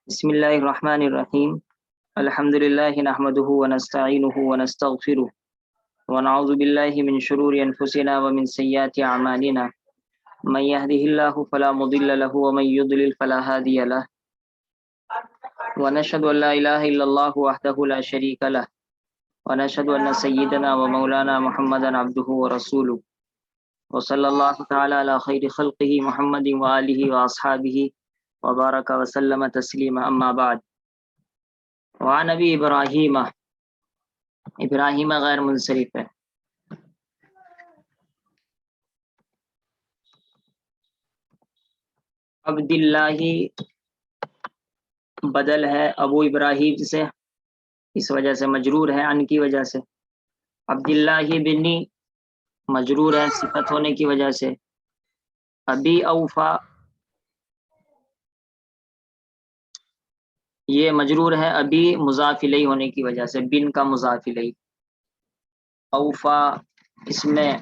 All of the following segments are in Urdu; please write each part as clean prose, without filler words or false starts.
بسم الله الرحمن الرحيم. الحمد لله نحمده ونستعينه ونستغفره ونعوذ بالله من شرور أنفسنا ومن سيئات أعمالنا. من يهده الله فلا مضل له ومن يضلل فلا هادي له. ونشهد أن لا إله إلا الله وحده لا شريك له ونشهد أن سيدنا ومولانا محمدا عبده ورسوله وصلى الله تعالى على خير خلقه محمد وآله وأصحابه وبارك وسلم تسلیما اما بعد. وعن نبی ابراہیم غیر منصرف ہے. عبد اللہ بدل ہے ابو ابراہیم سے، اس وجہ سے مجرور ہے ان کی وجہ سے. عبد اللہ بنی مجرور ہے صفت ہونے کی وجہ سے. ابی اوفا یہ مجرور ہے ابھی مضاف الیہ ہونے کی وجہ سے، بن کا مضاف الیہ. اوفا اس میں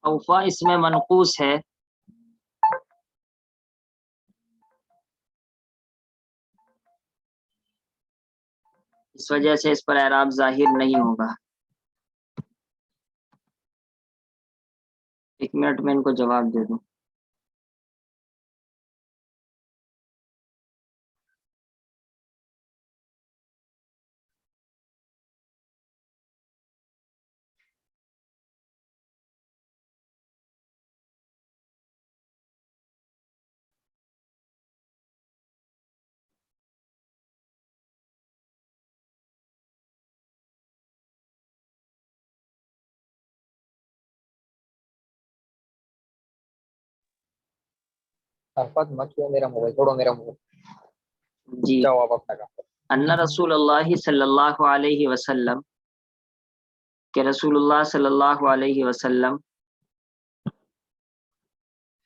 اوفا اس میں منقوص ہے، اس وجہ سے اس پر اعراب ظاہر نہیں ہوگا. ایک منٹ میں ان کو جواب دے دوں. میرا موبائل چھوڑو، میرا موبائل جی. جواب اپنا کا. ان رسول اللہ صلی اللہ علیہ وسلم کہ رسول اللہ صلی اللہ علیہ وسلم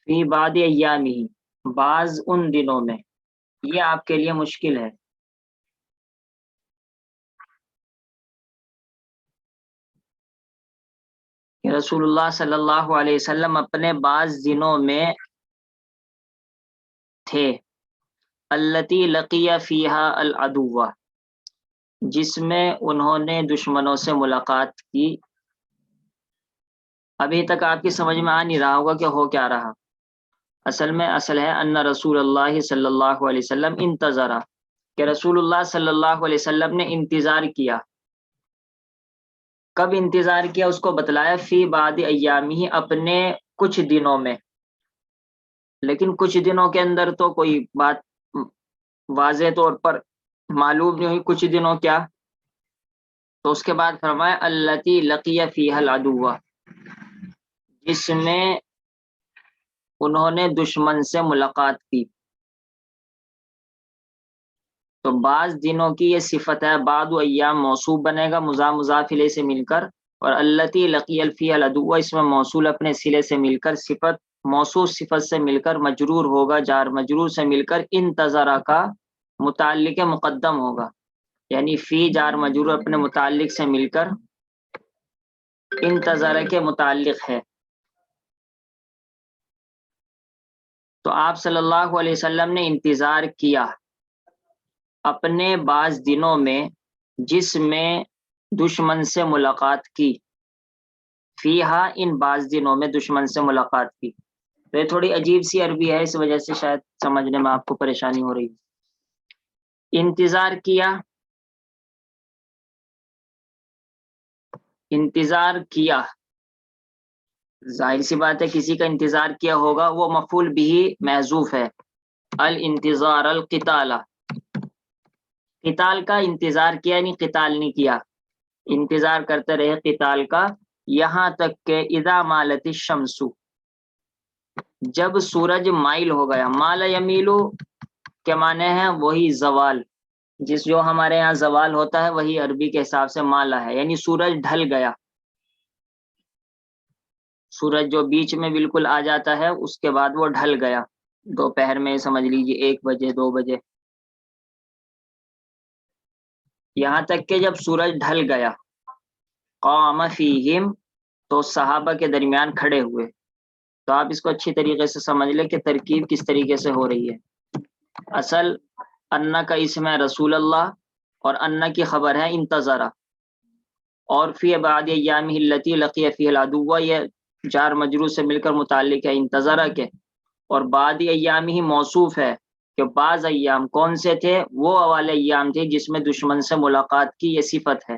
فی بعض ایامہ بعض ان دنوں میں، یہ آپ کے لیے مشکل ہے. کہ رسول اللہ صلی اللہ علیہ وسلم اپنے بعض دنوں میں تھے، التی لقی فیہا العدو جس میں انہوں نے دشمنوں سے ملاقات کی. ابھی تک آپ کی سمجھ میں آ نہیں رہا ہوگا کہ ہو کیا رہا. اصل ہے ان رسول اللہ صلی اللہ علیہ وسلم انتظر، کہ رسول اللہ صلی اللہ علیہ وسلم نے انتظار کیا. کب انتظار کیا اس کو بتلایا، فی بعض ایامہ اپنے کچھ دنوں میں. لیکن کچھ دنوں کے اندر تو کوئی بات واضح طور پر معلوم نہیں ہوئی کچھ دنوں کیا. تو اس کے بعد فرمایا التی لقی فیہا العدو جس میں انہوں نے دشمن سے ملاقات کی. تو بعض دنوں کی یہ صفت ہے، بعض ایام موصوف بنے گا مضاف الیہ سے مل کر، اور التی لقی فیہا العدو اس میں موصول اپنے صلے سے مل کر صفت موصوف صفت سے مل کر مجرور ہوگا، جار مجرور سے مل کر انتظرہ کا متعلق مقدم ہوگا. یعنی فی جار مجرور اپنے متعلق سے مل کر انتظرہ کے متعلق ہے. تو آپ صلی اللہ علیہ وسلم نے انتظار کیا اپنے بعض دنوں میں جس میں دشمن سے ملاقات کی. فیہا ان بعض دنوں میں دشمن سے ملاقات کی. تو یہ تھوڑی عجیب سی عربی ہے، اس وجہ سے شاید سمجھنے میں آپ کو پریشانی ہو رہی ہے. انتظار کیا، انتظار کیا ظاہر سی بات ہے کسی کا انتظار کیا ہوگا، وہ مفعول بھی محذوف ہے. الانتظار القتال، قتال کا انتظار کیا یعنی قتال نہیں کیا، انتظار کرتے رہے قتال کا، یہاں تک کہ اذا مالت الشمس جب سورج مائل ہو گیا. مال یمیلو کے معنی ہیں وہی زوال، جو ہمارے ہاں زوال ہوتا ہے وہی عربی کے حساب سے مالا ہے، یعنی سورج ڈھل گیا. سورج جو بیچ میں بالکل آ جاتا ہے اس کے بعد وہ ڈھل گیا، دوپہر میں سمجھ لیجیے 1 بجے 2 بجے، یہاں تک کہ جب سورج ڈھل گیا. قام فیہم تو صحابہ کے درمیان کھڑے ہوئے. تو آپ اس کو اچھی طریقے سے سمجھ لیں کہ ترکیب کس طریقے سے ہو رہی ہے. اصل ان کا اسم ہے رسول اللہ اور ان کی خبر ہے انتظرہ، اور فی بعد ایامہ التی لقی فیہ العدو یہ جار مجرور سے مل کر متعلق ہے انتظرہ کے، اور بعد ایامہ موصوف ہے کہ بعض ایام کون سے تھے، وہ والے ایام تھے جس میں دشمن سے ملاقات کی، یہ صفت ہے.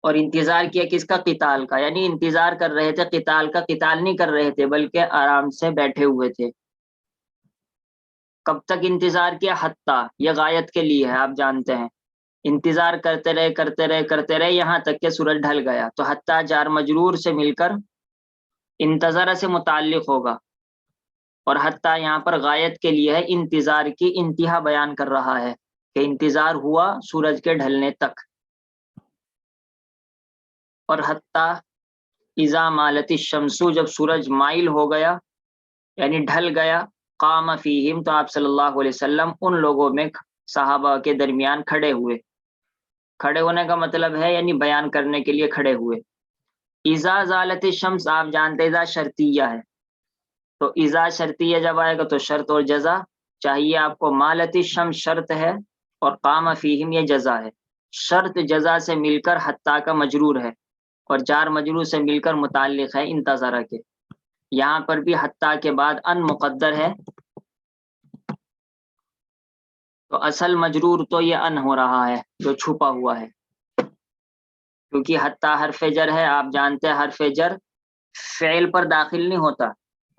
اور انتظار کیا کس کا؟ قتال کا، یعنی انتظار کر رہے تھے قتال کا، قتال نہیں کر رہے تھے بلکہ آرام سے بیٹھے ہوئے تھے. کب تک انتظار کیا؟ حتیٰ، یہ غایت کے لیے ہے، آپ جانتے ہیں انتظار کرتے رہے کرتے رہے کرتے رہے یہاں تک کہ سورج ڈھل گیا. تو حتیٰ جار مجرور سے مل کر انتظار سے متعلق ہوگا، اور حتیٰ یہاں پر غایت کے لیے ہے، انتظار کی انتہا بیان کر رہا ہے کہ انتظار ہوا سورج کے ڈھلنے تک. اور حتیٰ اذا مالت الشمس جب سورج مائل ہو گیا یعنی ڈھل گیا، قام فیہم تو آپ صلی اللہ علیہ وسلم ان لوگوں میں صحابہ کے درمیان کھڑے ہوئے. کھڑے ہونے کا مطلب ہے یعنی بیان کرنے کے لیے کھڑے ہوئے. اذا زالت الشمس آپ جانتے اذا شرطیہ ہے، تو اذا شرطیہ جب آئے گا تو شرط اور جزا چاہیے آپ کو. مالت الشمس شرط ہے اور قام فیہم یہ جزا ہے. شرط جزا سے مل کر حتیٰ کا مجرور ہے اور جار مجرور سے مل کر متعلق ہے انتظارہ کے. یہاں پر بھی حتیٰ کے بعد ان مقدر ہے، تو اصل مجرور تو یہ ان ہو رہا ہے جو چھپا ہوا ہے، کیونکہ حتیٰ حرف جر ہے. آپ جانتے ہیں حرف جر فعل پر داخل نہیں ہوتا،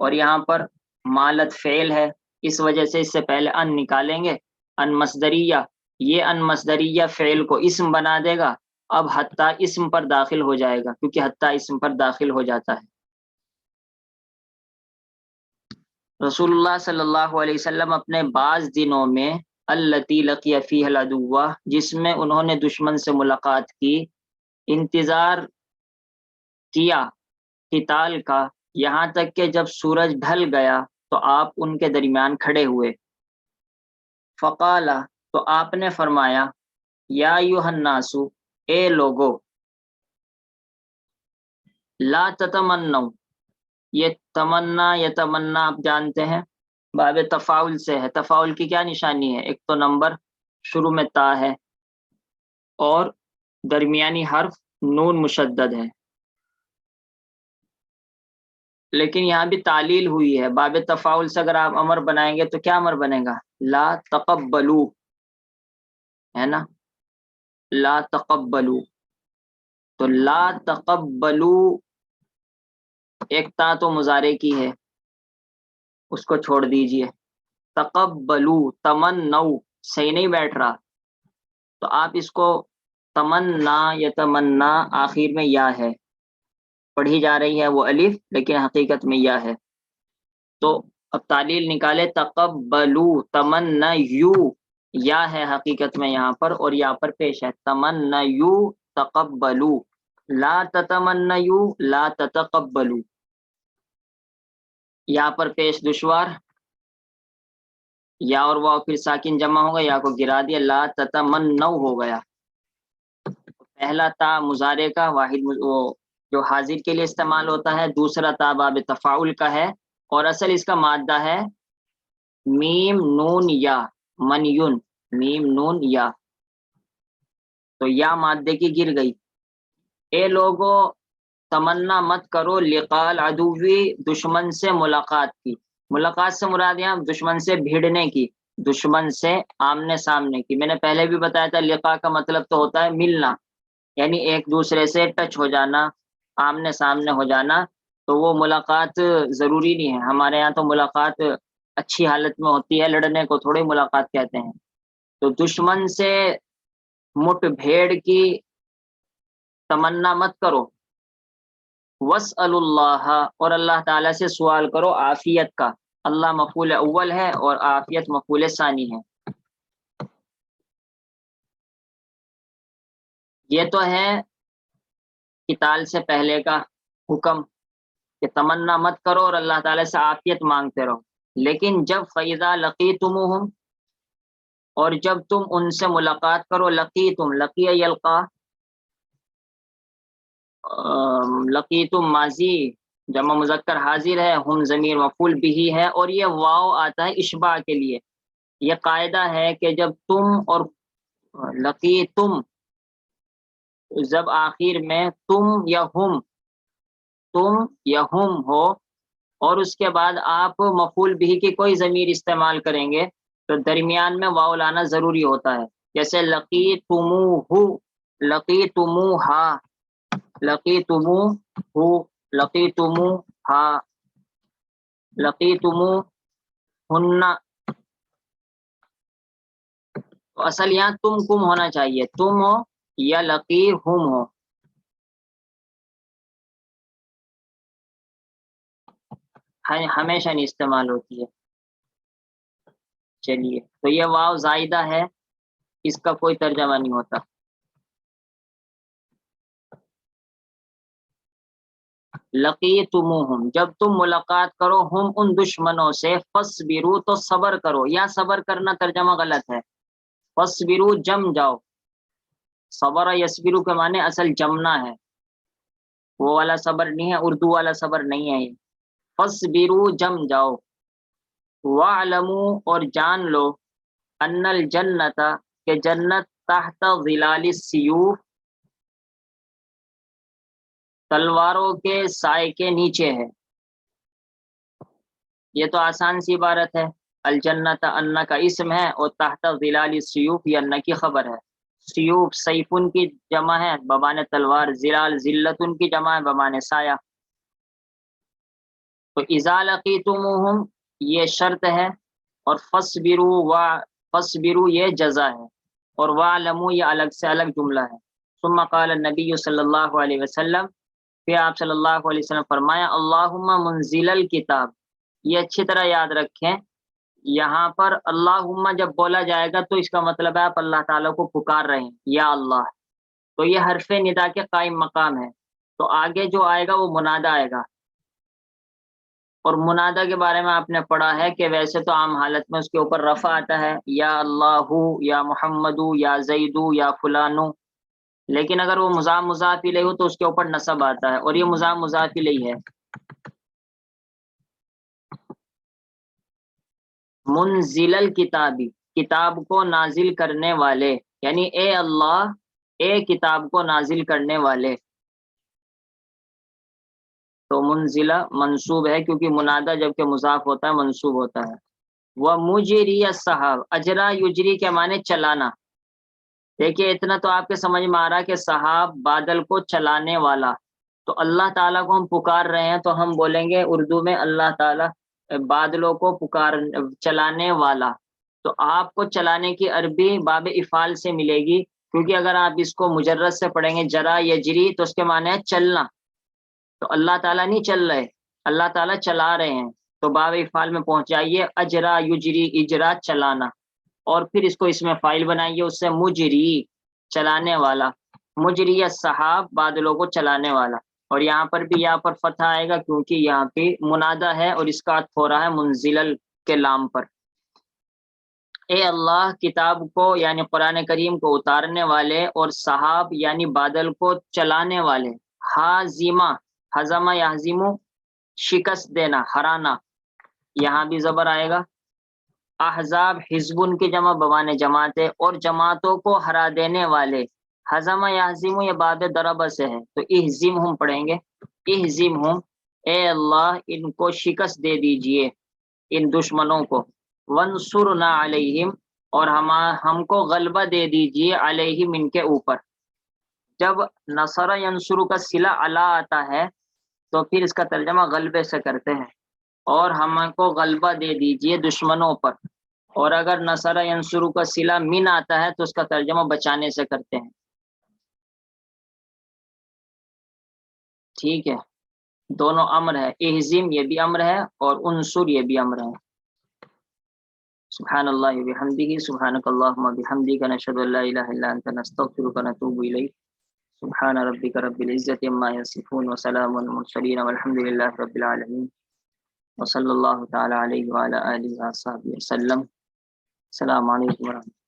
اور یہاں پر مالت فعل ہے، اس وجہ سے اس سے پہلے ان نکالیں گے. ان مصدریہ، یہ ان مصدریہ فعل کو اسم بنا دے گا. اب حتیٰ اسم پر داخل ہو جائے گا کیونکہ حتیٰ اسم پر داخل ہو جاتا ہے. رسول اللہ صلی اللہ علیہ وسلم اپنے بعض دنوں میں التی لقی فیہ العدو جس میں انہوں نے دشمن سے ملاقات کی، انتظار کیا قتال کا، یہاں تک کہ جب سورج ڈھل گیا تو آپ ان کے درمیان کھڑے ہوئے. فقال تو آپ نے فرمایا، یا ایھا الناس اے لوگو، لا تتمنوا یہ تمنا یا تمنا آپ جانتے ہیں باب تفاعل سے ہے. تفاعل کی کیا نشانی ہے؟ ایک تو نمبر شروع میں تا ہے اور درمیانی حرف نون مشدد ہے، لیکن یہاں بھی تعلیل ہوئی ہے. باب تفاعل سے اگر آپ امر بنائیں گے تو کیا امر بنے گا؟ لا تقبلوا، ہے نا، لا تقبلوا. تو لا تقبلوا ایک تا تو مضارع کی ہے، اس کو چھوڑ دیجئے. تقبلوا تمنوا صحیح نہیں بیٹھ رہا، تو آپ اس کو تمنا یا تمنا آخر میں یا ہے، پڑھی جا رہی ہے وہ الف لیکن حقیقت میں یا ہے. تو اب تعلیل نکالے، تقبلوا تمنیو یا ہے حقیقت میں یہاں پر، اور یہاں پر پیش ہے تمنیو تقبلوا. لا تتمنیو لا تتقبلوا، یہاں پر پیش دشوار، یا اور واو پھر ساکن جمع ہوگا، یا کو گرا دیا، لا تتمنو ہو گیا. پہلا تا مضارع کا واحد وہ جو حاضر کے لیے استعمال ہوتا ہے، دوسرا تا باب تفاعل کا ہے، اور اصل اس کا مادہ ہے میم نون یا، منیون، میم نون یا، تو یا مادے کی گر گئی. اے لوگو تمنا مت کرو لقاء العدوی دشمن سے ملاقات کی. ملاقات سے مراد یہاں دشمن سے بھیڑنے کی، دشمن سے آمنے سامنے کی. میں نے پہلے بھی بتایا تھا لقاء کا مطلب تو ہوتا ہے ملنا، یعنی ایک دوسرے سے ٹچ ہو جانا، آمنے سامنے ہو جانا. تو وہ ملاقات ضروری نہیں ہے، ہمارے یہاں تو ملاقات اچھی حالت میں ہوتی ہے، لڑنے کو تھوڑی ملاقات کہتے ہیں. تو دشمن سے مٹ بھیڑ کی تمنا مت کرو. واسأل اللہ اور اللہ تعالیٰ سے سوال کرو عافیت کا. اللہ مفعول اول ہے اور عافیت مفعول ثانی ہے. یہ تو ہے قتال سے پہلے کا حکم کہ تمنا مت کرو اور اللہ تعالیٰ سے عافیت مانگتے رہو. لیکن جب فَإِذَا لَقِيتُمُوهُمْ اور جب تم ان سے ملاقات کرو، لقیتم لقی یلقا لقیتم ماضی جمع مذکر حاضر ہے، ہم ضمیر مفعول بھی ہے، اور یہ واو آتا ہے اشباع کے لیے۔ یہ قاعدہ ہے کہ جب تم اور لقیتم جب آخر میں تم یا ہم ہو اور اس کے بعد آپ مفعول بھی کی کوئی ضمیر استعمال کریں گے تو درمیان میں واو لانا ضروری ہوتا ہے، جیسے لقیتموہ، لقیتموہا، لقیتموہ، لقیتموہا، لقیتموہن۔ تو اصل یہاں تم کم ہونا چاہیے، تم ہو یا لقی ہم ہو۔ ہمیشہ نہیں استعمال ہوتی ہے۔ چلیے، تو یہ واو زائدہ ہے، اس کا کوئی ترجمہ نہیں ہوتا۔ لقیتموہم، جب تم ملاقات کرو ہم ان دشمنوں سے، فصبرو تو صبر کرو، یا صبر کرنا ترجمہ غلط ہے، فصبرو جم جاؤ۔ صبر یصبرو کے معنی اصل جمنا ہے، وہ والا صبر نہیں ہے، اردو والا صبر نہیں ہے یہ۔ فصبرو جم جاؤ، وَاعْلَمُوا اور جان لو، ان الجنت کہ جنت تحت ظلال السیوف تلواروں کے سائے کے نیچے ہے۔ یہ تو آسان سی عبارت ہے، الجنت ان کا اسم ہے اور تحت ظلال السیوف یہ ان کی خبر ہے۔ سیوف سیفن کی جمع ہے بمعنی تلوار، ظلال ذلتن کی جمع ہے بمعنی سایہ۔ تو اذا لقیتموہم یہ شرط ہے، اور فصبروا یہ جزا ہے، اور وَاعْلَمُوا یہ الگ سے الگ جملہ ہے۔ ثم قال النبی صلی اللہ علیہ وسلم، پھر آپ صلی اللہ علیہ وسلم فرمایا، اللہم منزل الکتاب۔ یہ اچھی طرح یاد رکھیں، یہاں پر اللہم جب بولا جائے گا تو اس کا مطلب ہے آپ اللہ تعالیٰ کو پکار رہے ہیں، یا اللہ، تو یہ حرف ندا کے قائم مقام ہے، تو آگے جو آئے گا وہ منادہ آئے گا۔ اور منادہ کے بارے میں آپ نے پڑھا ہے کہ ویسے تو عام حالت میں اس کے اوپر رفع آتا ہے، یا اللہ، یا محمد، یا زید، یا فلانو، لیکن اگر وہ مضاف الیہ ہو تو اس کے اوپر نصب آتا ہے، اور یہ مضاف الیہ ہے۔ منزل الکتابی، کتاب کو نازل کرنے والے، یعنی اے اللہ، اے کتاب کو نازل کرنے والے۔ تو منزلہ منصوب ہے کیونکہ منادہ جبکہ مضاف ہوتا ہے منصوب ہوتا ہے۔ وہ مجری السحاب، اجرا یجری کے معنی چلانا۔ دیکھیے اتنا تو آپ کے سمجھ میں آ رہا ہے کہ سحاب بادل کو چلانے والا، تو اللہ تعالیٰ کو ہم پکار رہے ہیں تو ہم بولیں گے اردو میں اللہ تعالیٰ بادلوں کو چلانے والا۔ تو آپ کو چلانے کی عربی باب افعال سے ملے گی، کیونکہ اگر آپ اس کو مجرد سے پڑھیں گے جرا یجری تو اس کے معنی ہے چلنا، تو اللہ تعالیٰ نہیں چل رہے، اللہ تعالیٰ چلا رہے ہیں، تو باب افعال میں پہنچ جائیے، اجرا یجری، اجرا چلانا، اور پھر اس کو اس میں فاعل بنائیے، اس سے مجری چلانے والا، مجری السحاب بادلوں کو چلانے والا۔ اور یہاں پر بھی یہاں پر فتح آئے گا کیونکہ یہاں پہ منادہ ہے اور اس کا عطف ہو رہا ہے منزل کے لام پر۔ اے اللہ، کتاب کو یعنی قرآن کریم کو اتارنے والے، اور سحاب یعنی بادل کو چلانے والے، حازمہ، حزمہ یحزمو شکست دینا، ہرانا، یہاں بھی زبر آئے گا۔ احزاب حزبن کی جمع بمعنی جماعتیں، اور جماعتوں کو ہرا دینے والے، حزمہ یحزمو یہ باب ضرب سے ہے تو اہزمہم پڑھیں گے، اہزمہم، اے اللہ ان کو شکست دے دیجئے، ان دشمنوں کو، وانصرنا علیہم اور ہم کو غلبہ دے دیجئے، علیہم ان کے اوپر۔ جب نصر ینصر کا صلہ علی آتا ہے تو پھر اس کا ترجمہ غلبے سے کرتے ہیں، اور ہم کو غلبہ دے دیجئے دشمنوں پر، اور اگر نصر ینصر کا صلہ من آتا ہے تو اس کا ترجمہ بچانے سے کرتے ہیں۔ ٹھیک ہے، دونوں امر ہے، اہزم یہ بھی امر ہے اور انصر یہ بھی امر ہے۔ سبحان اللہ وبحمدہ، سبحانک اللہم وبحمدک، نشہد ان لا الہ الا انت، نستغفرک ونتوب الیک۔ سبحان ربک رب العزۃ عما یصفون وسلام علی المرسلین والحمد للہ رب العالمین، وصلی اللہ تعالی علیہ وعلی آلہ وصحبہ وسلم۔ السلام علیکم ورحمۃ اللہ۔